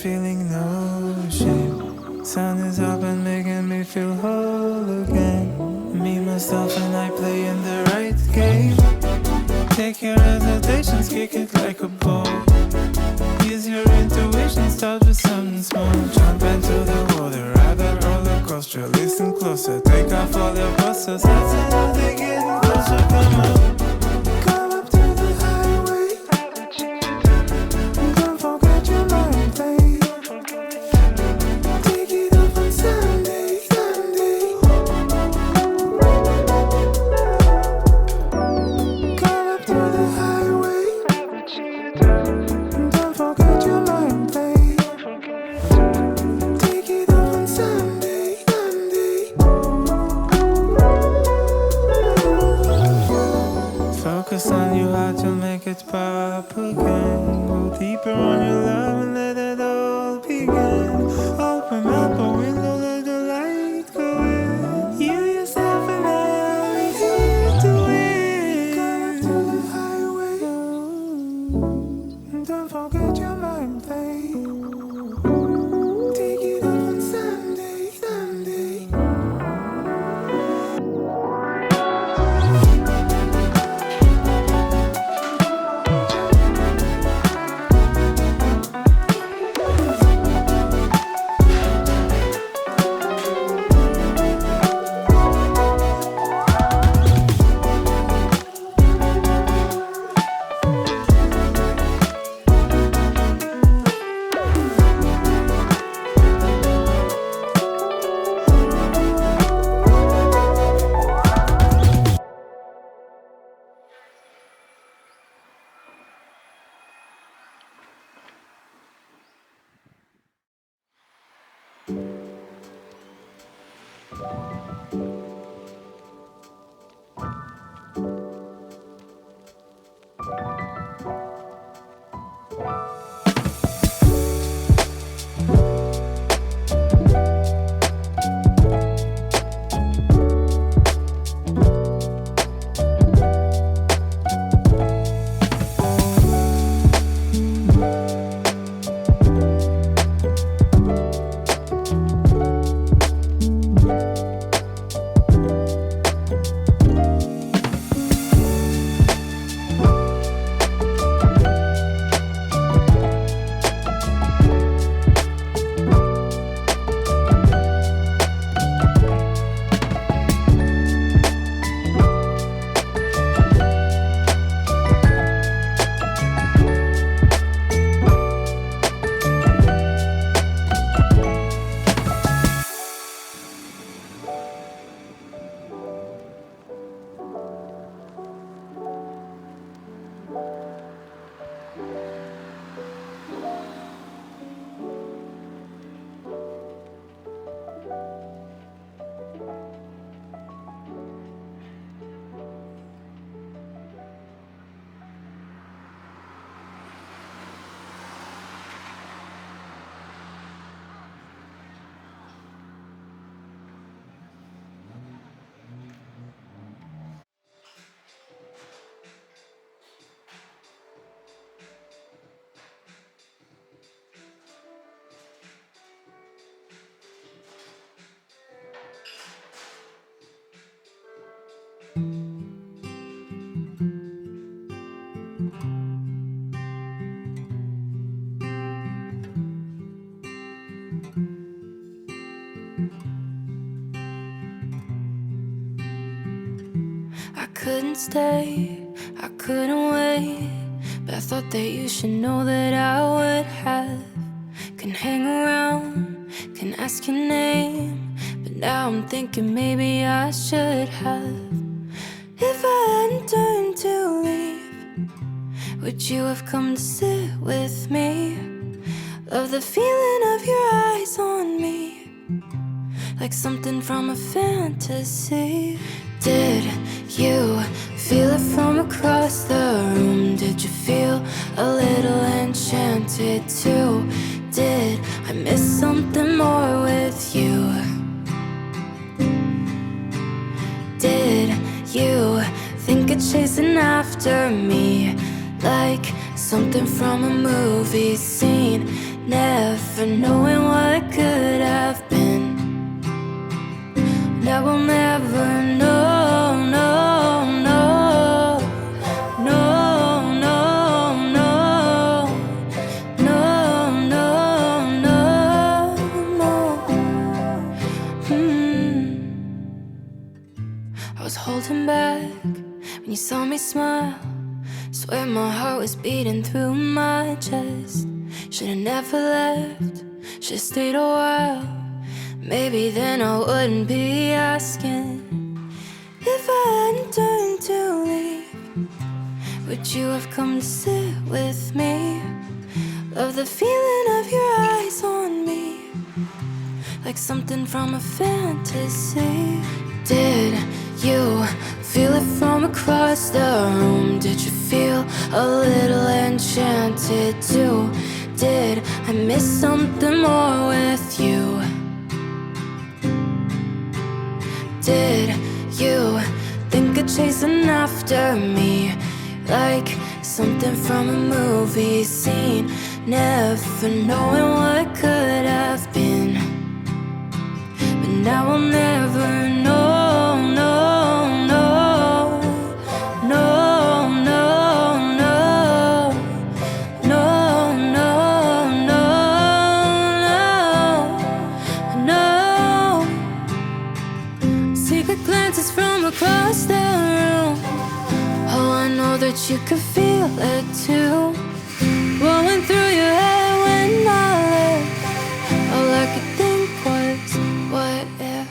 Feeling no shame. Sun is up and making me feel whole again. Me, myself, and I play in the right game. Take your hesitations, kick it like a ball. Use your intuition, start with something small. Jump into the water, ride that roller coaster. Listen closer, take off all your busters. That's another getting closer, come on. Don't forget your mind. couldn't stay, I couldn't wait. But I thought that you should know that I would have. Can hang around, can ask your name. But now I'm thinking maybe I should have. If I hadn't turned to leave, would you have come to sit with me? Love the feeling of your eyes on me, like something from a fantasy. Did you feel it from across the room? Did you feel a little enchanted too? Did I miss something more with you? Did you think of chasing after me, like something from a movie scene, never knowing what could have been? Now we'll never know, no, no, no, no, no, no, no, no, no. I was holding back when you saw me smile. Swear my heart was beating through my chest. Should've never left, should've stayed a while. Maybe then I wouldn't be asking. If I hadn't turned to leave, would you have come to sit with me? Love the feeling of your eyes on me, like something from a fantasy. Did you feel it from across the room? Did you feel a little enchanted too? Did I miss something more with you? Did you think of chasing after me, like something from a movie scene, never knowing what could have been? But now I'll never know, no, no, no, no, no, no, no, no, no, no. Secret glances from across the room. Oh, I know that you could feel it too, rolling through your head when I left. All I could think was, what if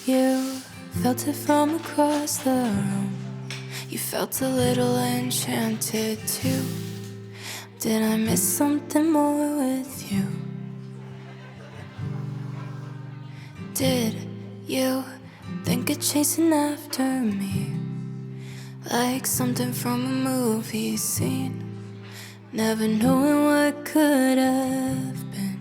you felt it from across the room? You felt a little enchanted too. Did I miss something more with you? Did you think of chasing after me, like something from a movie scene, never knowing what could have been?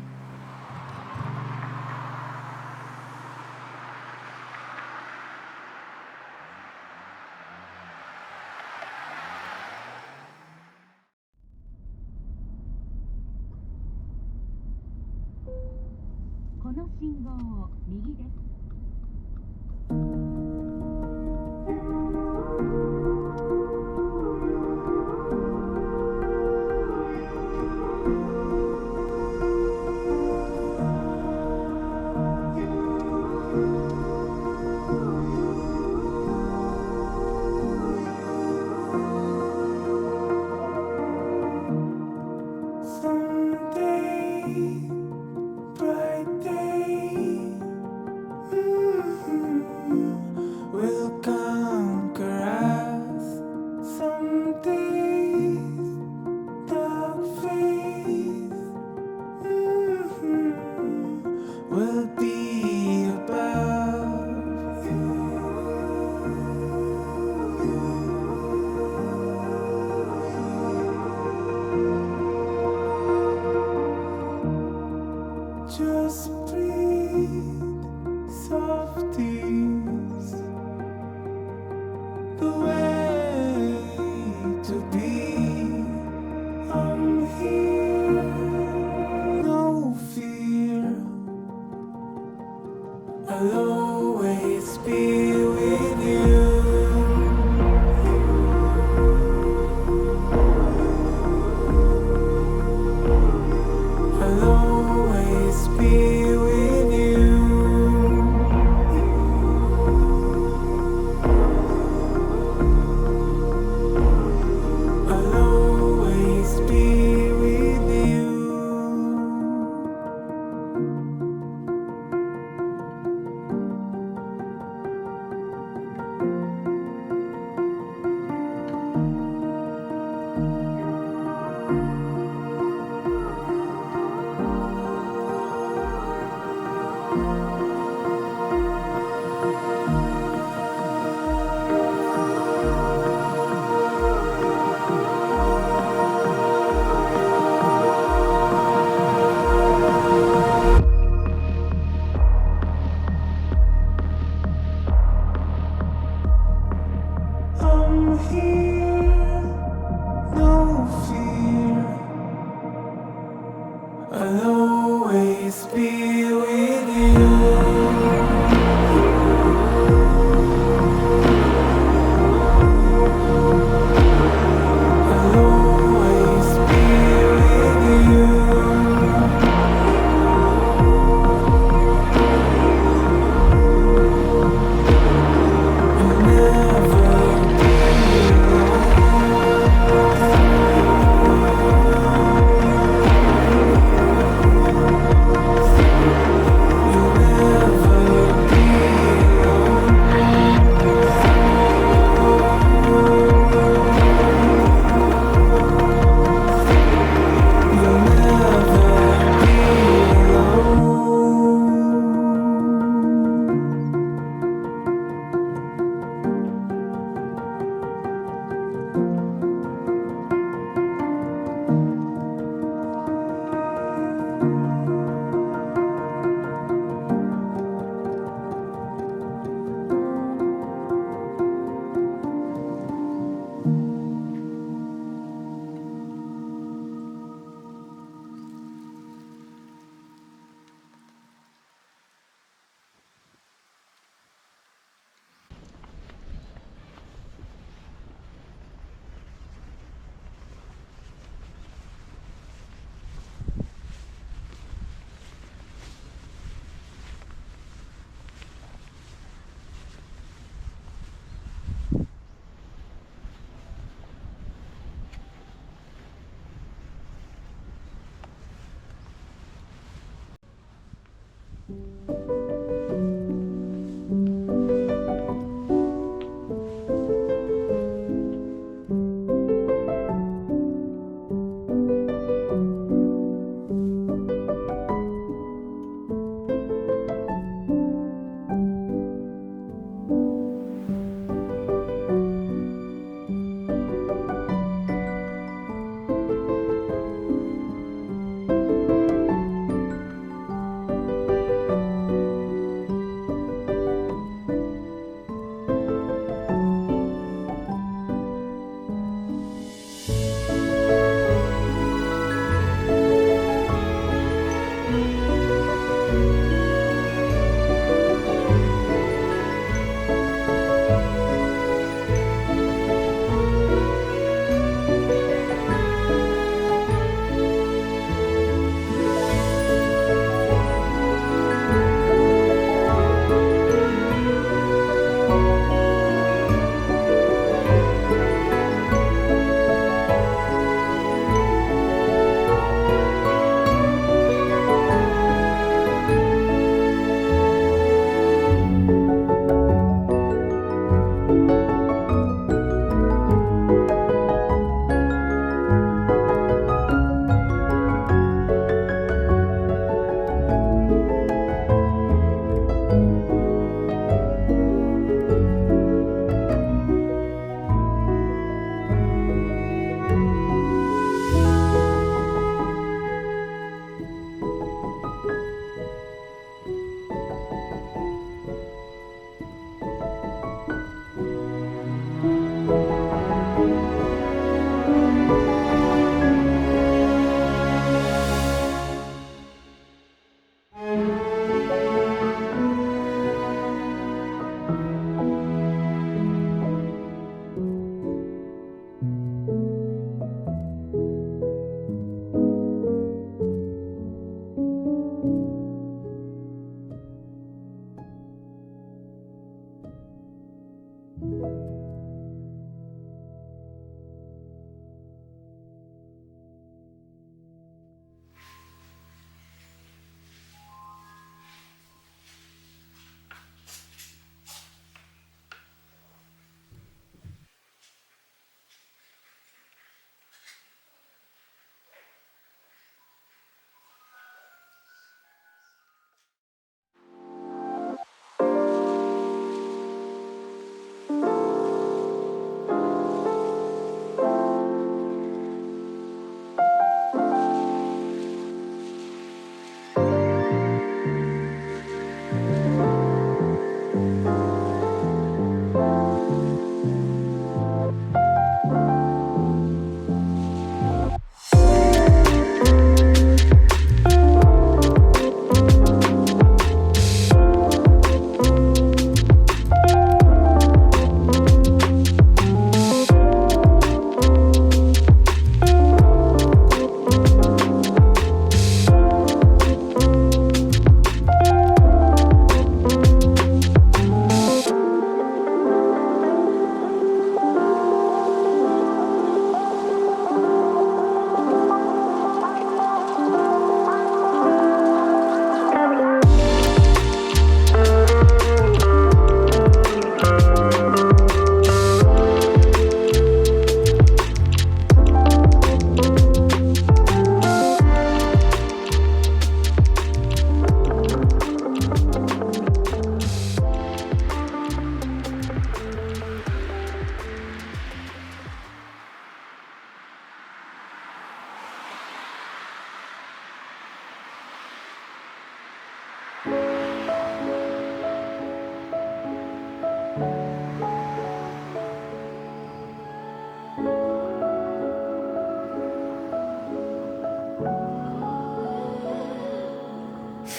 Someday, bright day, be with you. I'll always be with you. I'll never be You'll never You'll never be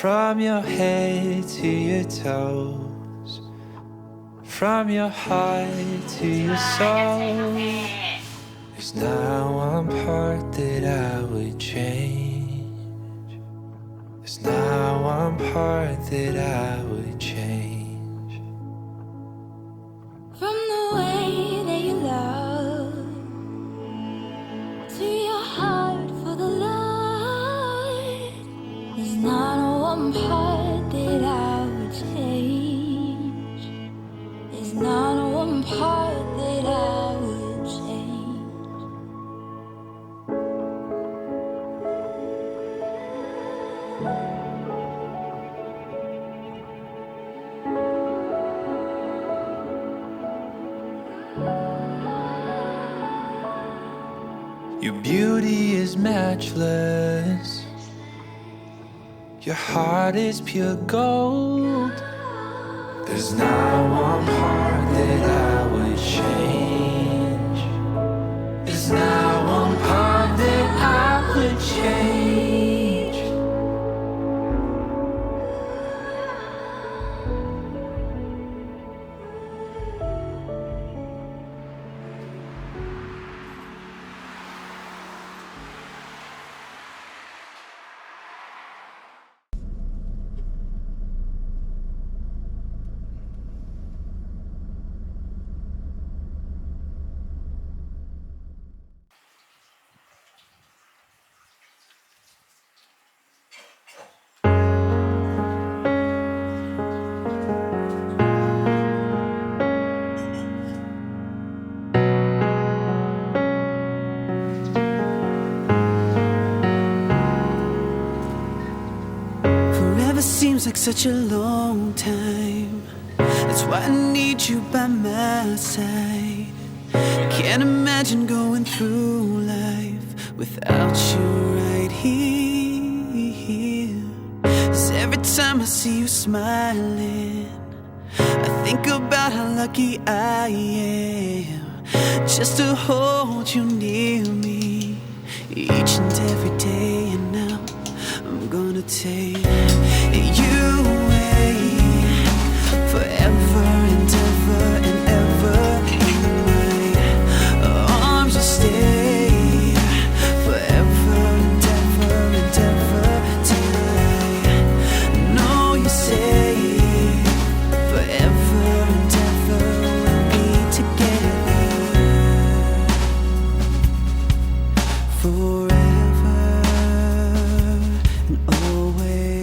from your head to your toes, from your heart to your soul. There's not one part that I would change. There's not one part that I would change. From the way that you love to your heart for the light, there's not one part that I would change. There's not one part that I would change. Your beauty is matchless. Your heart is pure gold. There's not one part that I would change. There's not one part that I would change. Forever seems like such a long time. That's why I need you by my side. Can't imagine going through life without you right here. 'Cause every time I see you smiling, I think about how lucky I am just to hold you near me each and every day. And now I'm gonna take you away forever and ever and ever. In my arms you'll stay forever and ever and ever till I know you say forever and ever we'll be together forever and always.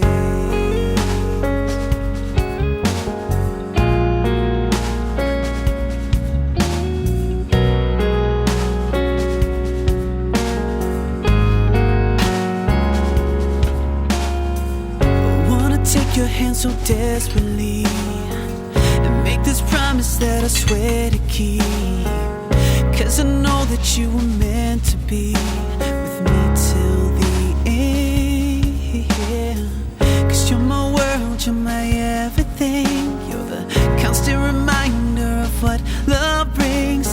Take your hand so desperately and make this promise that I swear to keep. 'Cause I know that you were meant to be with me till the end. 'Cause you're my world, you're my everything. You're the constant reminder of what love brings.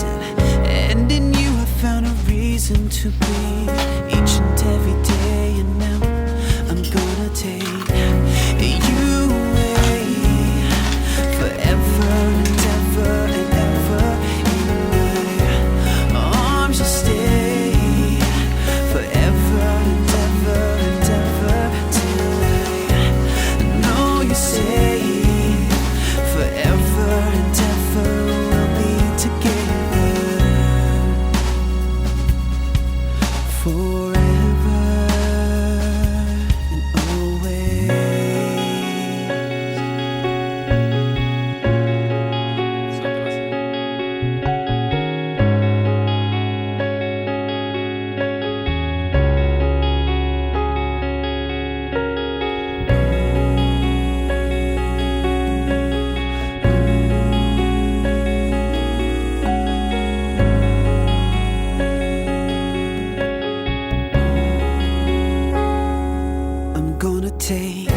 And in you I found a reason to breathe each and every day. And now I'm gonna take you away forever and ever and ever. In my arms you'll stay forever and ever and ever till I know you say forever and ever we'll be together forever and always. I'm gonna take